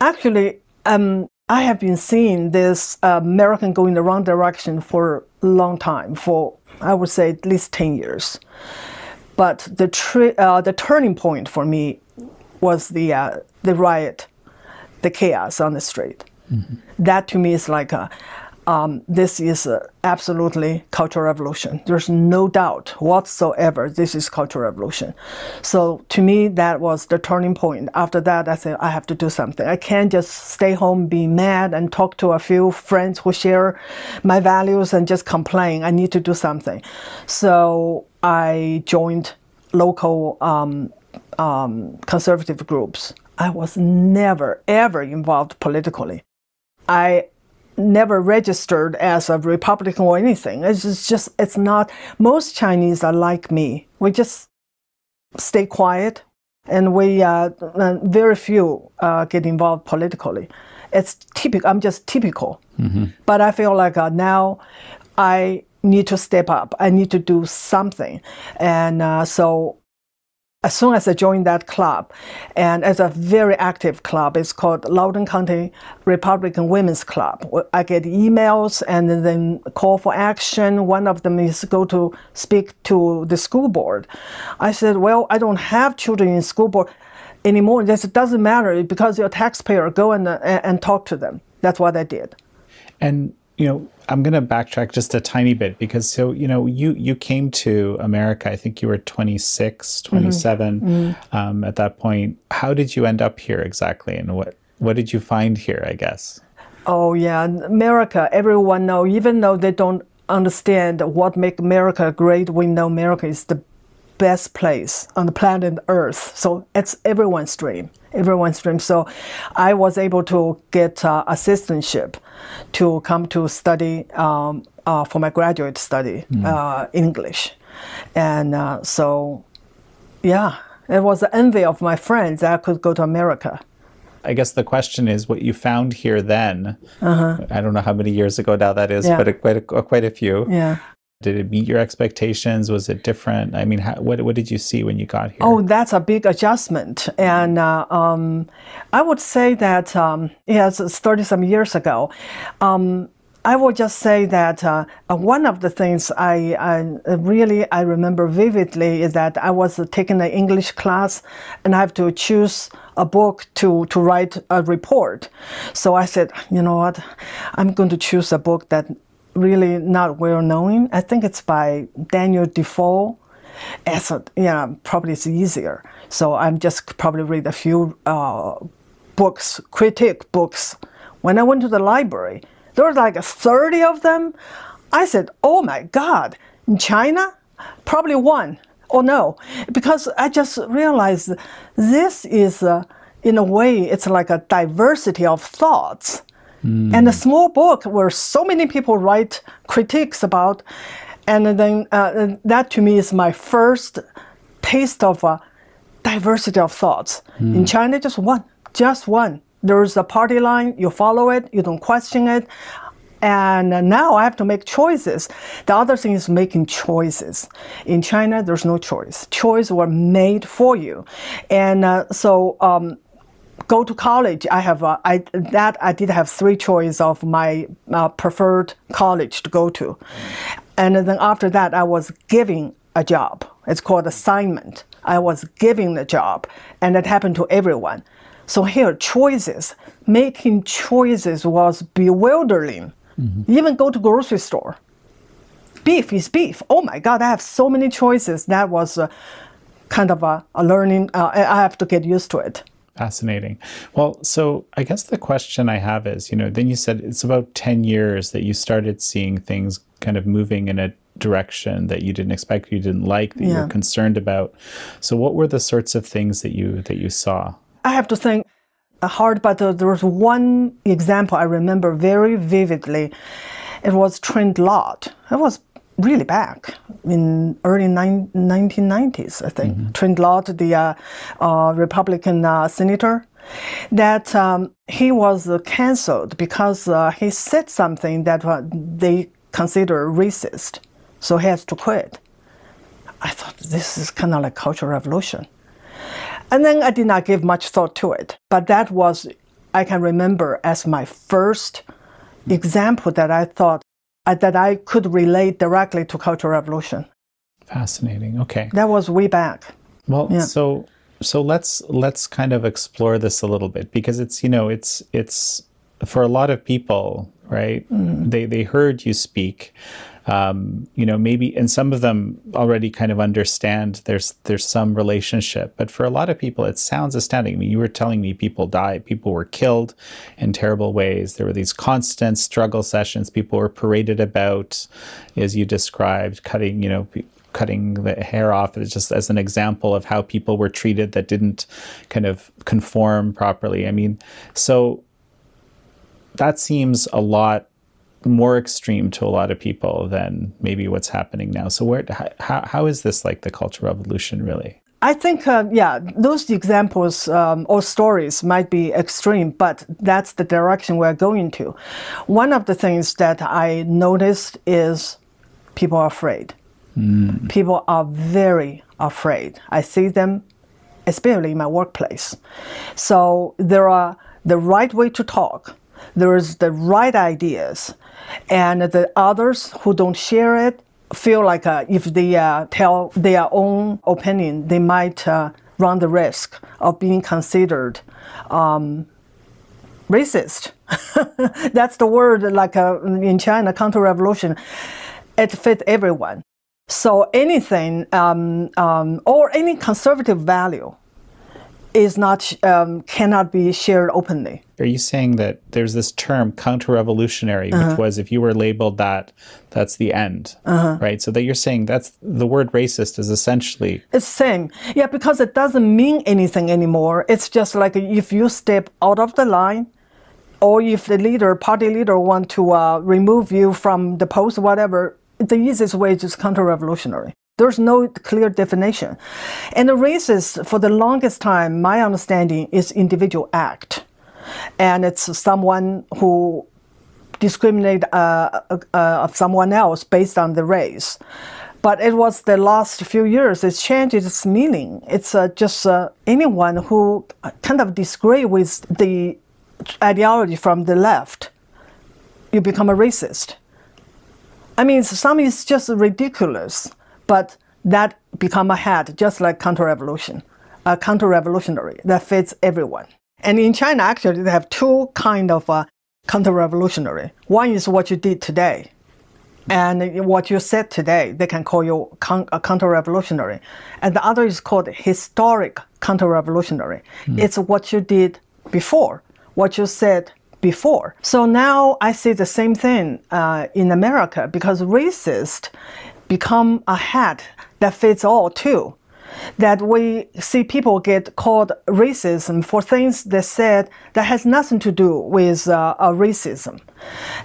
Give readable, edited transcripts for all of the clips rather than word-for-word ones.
Actually, I have been seeing this American going the wrong direction for a long time, for I would say at least 10 years. But the turning point for me was the riot, the chaos on the street. Mm-hmm. That to me is like this is absolutely cultural revolution. There's no doubt whatsoever this is cultural revolution. So to me, that was the turning point. After that, I said, I have to do something. I can't just stay home, be mad, and talk to a few friends who share my values and just complain. I need to do something. So I joined local conservative groups. I was never, ever involved politically. I never registered as a Republican or anything. It's not, most Chinese are like me. We just stay quiet, and we, very few get involved politically. It's typical, I'm just typical. Mm-hmm. But I feel like now I need to step up. I need to do something. And so as soon as I joined that club, and it's a very active club, it's called Loudoun County Republican Women's Club. I get emails and then call for action. One of them is go to speak to the school board. I said, well, I don't have children in school board anymore. It doesn't matter because you're a taxpayer. Go and talk to them. That's what I did. And I'm going to backtrack just a tiny bit because you came to America, I think you were 26, 27 mm-hmm. At that point. How did you end up here exactly? And what did you find here, I guess? Oh, yeah. America, everyone know, even though they don't understand what makes America great, we know America is the best place on the planet Earth. So it's everyone's dream. So I was able to get assistantship to come to study for my graduate study, English. And so, yeah, it was the envy of my friends that I could go to America. I guess the question is what you found here then. I don't know how many years ago now that is, but quite a few. Yeah. Did it meet your expectations? Was it different? I mean, what did you see when you got here? Oh, that's a big adjustment. And I would say that, it's 30-some years ago. I would just say that one of the things I remember vividly is that I was taking an English class and I have to choose a book to write a report. So I said, you know what, I'm going to choose a book that really not well known. I think it's by Daniel Defoe. Probably it's easier. So I'm just probably read a few books, critique books. When I went to the library, there were like 30 of them. I said, oh my God, in China? Probably one. Oh no, because I just realized this is, in a way, it's like a diversity of thoughts. And a small book where so many people write critiques about, and then that to me is my first taste of diversity of thoughts. In China, just one. There's a party line, you follow it, you don't question it. And now I have to make choices. The other thing is making choices. In China, there's no choice. Choices were made for you. And go to college. I did have 3 choices of my preferred college to go to. And then after that, I was given a job. It's called assignment. I was given the job, and it happened to everyone. So here, choices, making choices was bewildering. Even go to grocery store. Beef is beef. Oh my God, I have so many choices. That was kind of a learning. I have to get used to it. Fascinating. Well, so I guess the question I have is, then you said it's about 10 years that you started seeing things kind of moving in a direction that you didn't expect, you didn't like, that you were concerned about. So what were the sorts of things that you saw? I have to think hard, but there was one example I remember very vividly. It was Trent Lott. It was really back in early 1990s, I think. Trent Lott, the Republican senator, that he was canceled because he said something that they consider racist. So he has to quit. I thought this is kind of like cultural revolution. And then I did not give much thought to it. But that was I can remember as my first example that I thought that I could relate directly to Cultural Revolution. Fascinating. Okay. That was way back. Well, yeah. So let's kind of explore this a little bit, because it's, you know, it's for a lot of people, right? They heard you speak, you know, maybe, and some of them already kind of understand there's some relationship, but for a lot of people, it sounds astounding. I mean, you were telling me people died, people were killed in terrible ways. There were these constant struggle sessions. People were paraded about, as you described, cutting the hair off, just as an example of how people were treated that didn't kind of conform properly. I mean, so that seems a lot more extreme to a lot of people than maybe what's happening now. So how is this like the Cultural Revolution really? I think, those examples or stories might be extreme, but that's the direction we're going to. One of the things that I noticed is people are afraid. People are very afraid. I see them, especially in my workplace. So there are the right way to talk. There is the right ideas. And the others who don't share it feel like if they tell their own opinion, they might run the risk of being considered racist. That's the word, like in China, counter-revolution. It fits everyone. So anything or any conservative value is not cannot be shared openly. Are you saying that there's this term counter-revolutionary, which was if you were labeled that, that's the end, right? So that you're saying that's the word racist is essentially... It's the same. Yeah, because it doesn't mean anything anymore. It's just like if you step out of the line, or if the party leader want to remove you from the post, whatever, the easiest way is just counter-revolutionary. There's no clear definition. And the racist, for the longest time, my understanding is individual act. And it's someone who discriminates of someone else based on the race. But it was the last few years, it's changed its meaning. It's just anyone who kind of disagree with the ideology from the left, you become a racist. I mean, some is just ridiculous, but that become a hat, just like counter-revolutionary, that fits everyone. And in China, actually, they have two kind of counter-revolutionary. One is what you did today, and what you said today, they can call you a counter-revolutionary. And the other is called historic counter-revolutionary. It's what you did before, what you said before. So now I see the same thing in America, because racist become a hat that fits all too. That we see people get called racism for things they said that has nothing to do with racism.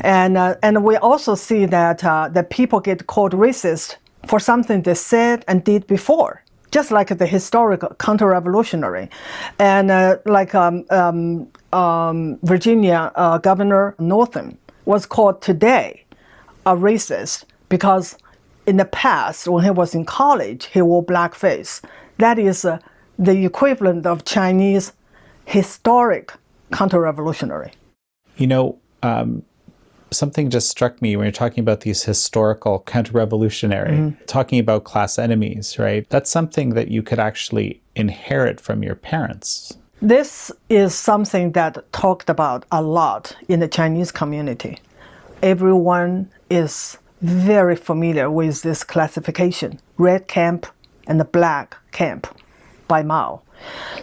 And we also see that that people get called racist for something they said and did before, just like the historic counter-revolutionary. And Virginia Governor Northam was called today a racist because in the past, when he was in college, he wore blackface. That is the equivalent of Chinese historic counter-revolutionary. You know, something just struck me when you're talking about these historical counter-revolutionary, talking about class enemies, right? That's something that you could actually inherit from your parents. This is something that talked about a lot in the Chinese community. Everyone is very familiar with this classification, red camp and the black camp by Mao.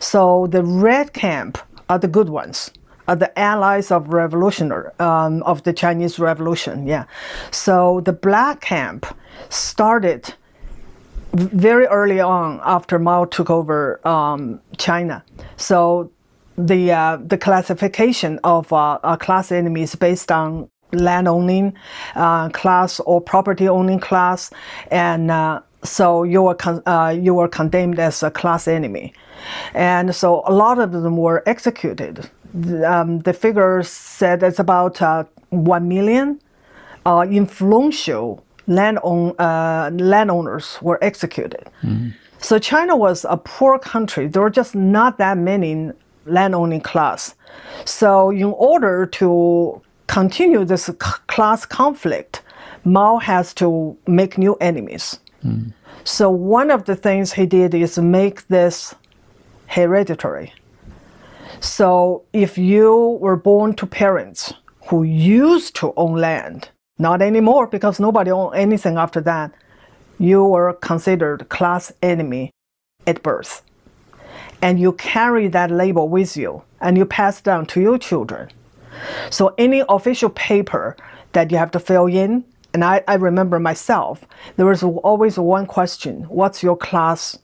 So the red camp are the good ones, are the allies of of the Chinese Revolution. Yeah. So the black camp started very early on after Mao took over China. So the classification of class enemies based on land owning class or property owning class, and so you were condemned as a class enemy, and so a lot of them were executed. The figures said it's about 1 million influential landowners were executed. So China was a poor country. There were just not that many land-owning class. So in order to continue this class conflict, Mao has to make new enemies. So one of the things he did is make this hereditary. So if you were born to parents who used to own land, not anymore because nobody owned anything after that, you were considered class enemy at birth. And you carry that label with you and you pass down to your children. So any official paper that you have to fill in, and I remember myself, there was always one question: what's your class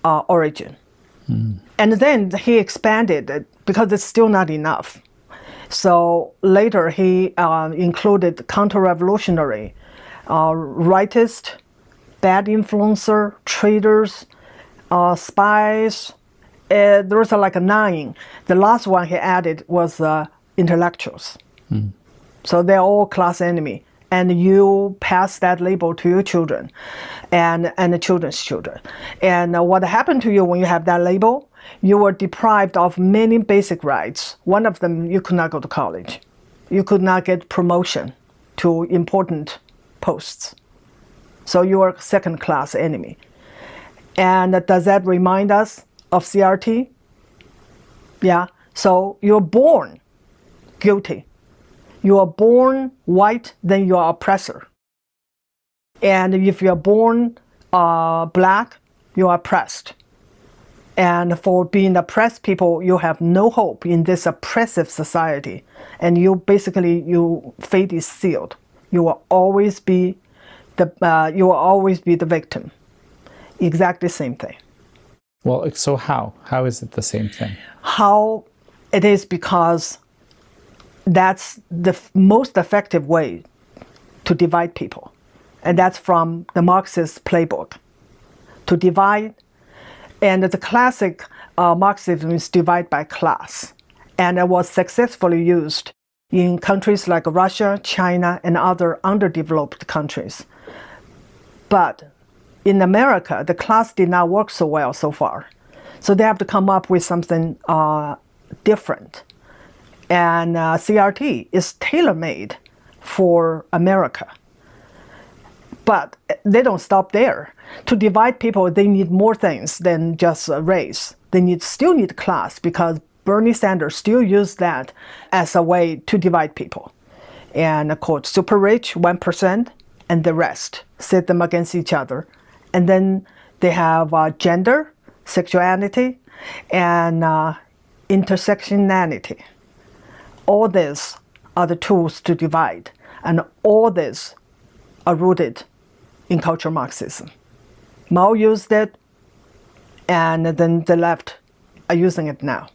origin? And then he expanded it because it's still not enough. So later he included counter-revolutionary, rightist, bad influencer, traitors, spies. There was like 9. The last one he added was intellectuals. So they're all class enemy. And you pass that label to your children and the children's children. And what happened to you when you have that label? You were deprived of many basic rights. One of them, you could not go to college. You could not get promotion to important posts. So you are second-class enemy. And does that remind us of CRT? Yeah. So you're born guilty. You are born white, then you are oppressor. And if you are born black, you are oppressed. And for being oppressed people, you have no hope in this oppressive society. And you basically, your fate is sealed. You will always be the victim. Exactly the same thing. Well, so how? How is it the same thing? How it is because that's the most effective way to divide people. And that's from the Marxist playbook. To divide, and the classic Marxism is divide by class. And it was successfully used in countries like Russia, China, and other underdeveloped countries. But in America, the class did not work so well so far. So they have to come up with something different. And CRT is tailor-made for America. But they don't stop there. To divide people, they need more things than just race. They still need class, because Bernie Sanders still used that as a way to divide people. And called super rich, 1%, and the rest, set them against each other. And then they have gender, sexuality, and intersectionality. All these are the tools to divide, and all these are rooted in cultural Marxism. Mao used it, and then the left are using it now.